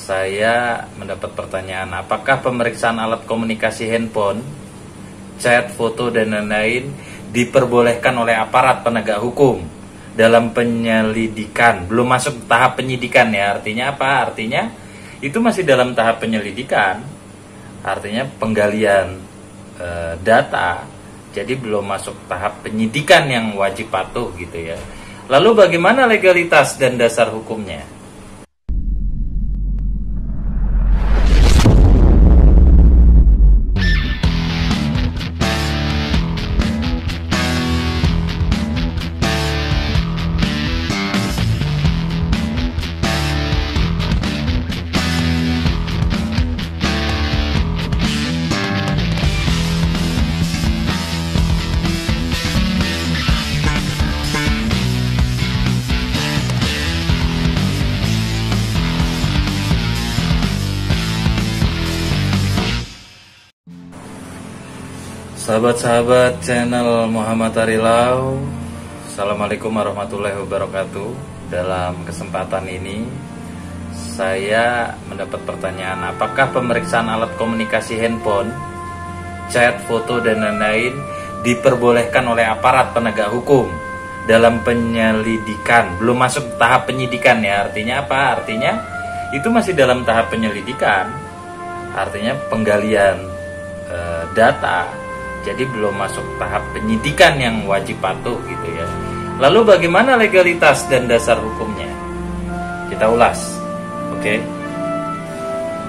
Saya mendapat pertanyaan, apakah pemeriksaan alat komunikasi handphone, chat, foto, dan lain-lain diperbolehkan oleh aparat penegak hukum dalam penyelidikan? Belum masuk tahap penyidikan ya, artinya apa? Artinya itu masih dalam tahap penyelidikan, artinya penggalian data, jadi belum masuk tahap penyidikan yang wajib patuh gitu ya. Lalu bagaimana legalitas dan dasar hukumnya? Sahabat-sahabat channel Muhammad Arilau, Assalamualaikum warahmatullahi wabarakatuh. Dalam kesempatan ini saya mendapat pertanyaan, apakah pemeriksaan alat komunikasi handphone, chat, foto, dan lain-lain diperbolehkan oleh aparat penegak hukum dalam penyelidikan? Belum masuk tahap penyidikan ya, artinya apa? Artinya itu masih dalam tahap penyelidikan, artinya penggalian data, jadi belum masuk tahap penyidikan yang wajib patuh gitu ya. Lalu bagaimana legalitas dan dasar hukumnya? Kita ulas. Oke.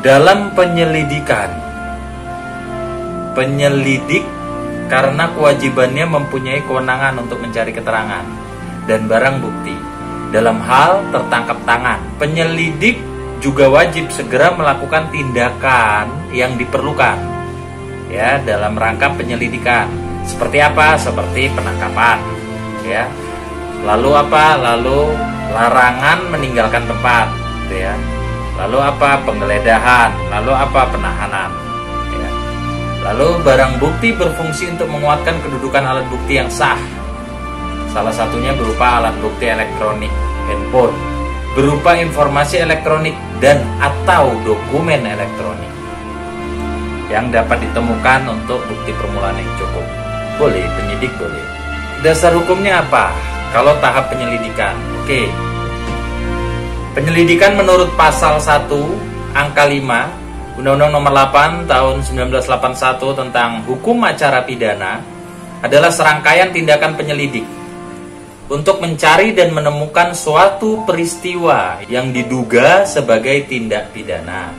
Dalam penyelidikan, penyelidik karena kewajibannya mempunyai kewenangan untuk mencari keterangan dan barang bukti dalam hal tertangkap tangan. Penyelidik juga wajib segera melakukan tindakan yang diperlukan ya dalam rangka penyelidikan. Seperti apa? Seperti penangkapan ya. Lalu apa? Lalu larangan meninggalkan tempat ya. Lalu apa? Penggeledahan. Lalu apa? Penahanan ya. Lalu barang bukti berfungsi untuk menguatkan kedudukan alat bukti yang sah. Salah satunya berupa alat bukti elektronik handphone, berupa informasi elektronik dan atau dokumen elektronik yang dapat ditemukan untuk bukti permulaan yang cukup. Boleh, penyidik boleh. Dasar hukumnya apa? Kalau tahap penyelidikan, oke. Penyelidikan menurut pasal 1 angka 5 Undang-Undang Nomor 8 Tahun 1981 tentang Hukum Acara Pidana adalah serangkaian tindakan penyelidik untuk mencari dan menemukan suatu peristiwa yang diduga sebagai tindak pidana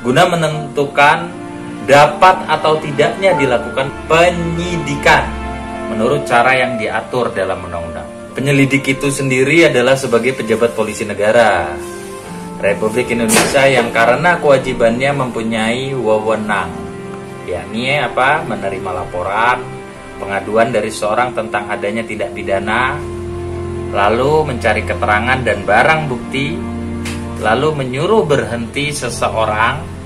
guna menentukan dapat atau tidaknya dilakukan penyidikan menurut cara yang diatur dalam undang-undang. Penyelidik itu sendiri adalah sebagai pejabat polisi negara Republik Indonesia yang karena kewajibannya mempunyai wewenang, yakni apa? Menerima laporan, pengaduan dari seorang tentang adanya tindak pidana, lalu mencari keterangan dan barang bukti, lalu menyuruh berhenti seseorang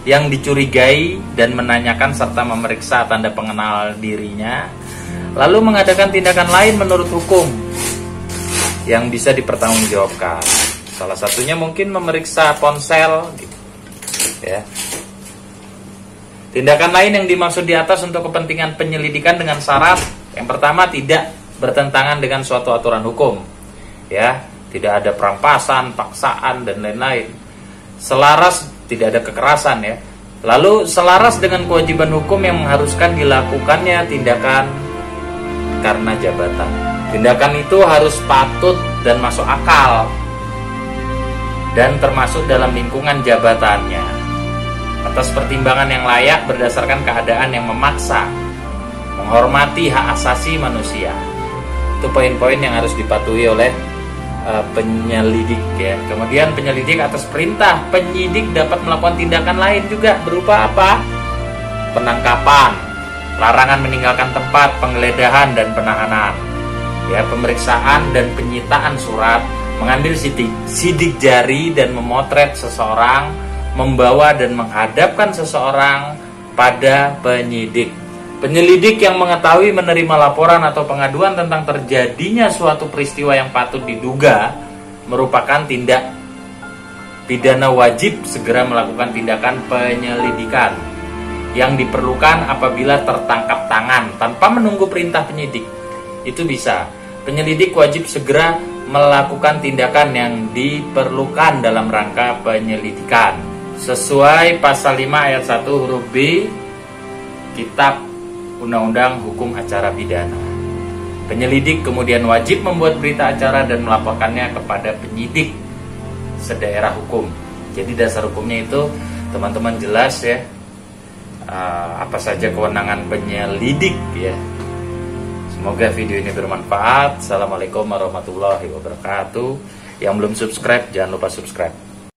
yang dicurigai dan menanyakan serta memeriksa tanda pengenal dirinya, lalu mengadakan tindakan lain menurut hukum yang bisa dipertanggungjawabkan. Salah satunya mungkin memeriksa ponsel gitu, ya. Tindakan lain yang dimaksud di atas untuk kepentingan penyelidikan dengan syarat yang pertama tidak bertentangan dengan suatu aturan hukum, ya, tidak ada perampasan, paksaan dan lain-lain. Selaras, tidak ada kekerasan ya. Lalu selaras dengan kewajiban hukum yang mengharuskan dilakukannya tindakan karena jabatan. Tindakan itu harus patut dan masuk akal dan termasuk dalam lingkungan jabatannya atas pertimbangan yang layak berdasarkan keadaan yang memaksa, menghormati hak asasi manusia. Itu poin-poin yang harus dipatuhi oleh penyelidik ya. Kemudian penyelidik atas perintah penyidik dapat melakukan tindakan lain juga berupa apa? Penangkapan, larangan meninggalkan tempat, penggeledahan dan penahanan. Ya, pemeriksaan dan penyitaan surat, mengambil sidik jari dan memotret seseorang, membawa dan menghadapkan seseorang pada penyidik. Penyelidik yang mengetahui menerima laporan atau pengaduan tentang terjadinya suatu peristiwa yang patut diduga merupakan tindak pidana wajib segera melakukan tindakan penyelidikan yang diperlukan apabila tertangkap tangan tanpa menunggu perintah penyidik. Itu bisa. Penyelidik wajib segera melakukan tindakan yang diperlukan dalam rangka penyelidikan sesuai pasal 5 ayat 1 huruf B Kitab Undang-Undang Hukum Acara Pidana. Penyelidik kemudian wajib membuat berita acara dan melaporkannya kepada penyidik sedaerah hukum. Jadi dasar hukumnya itu teman-teman jelas ya, apa saja kewenangan penyelidik ya. Semoga video ini bermanfaat. Assalamualaikum warahmatullahi wabarakatuh. Yang belum subscribe jangan lupa subscribe.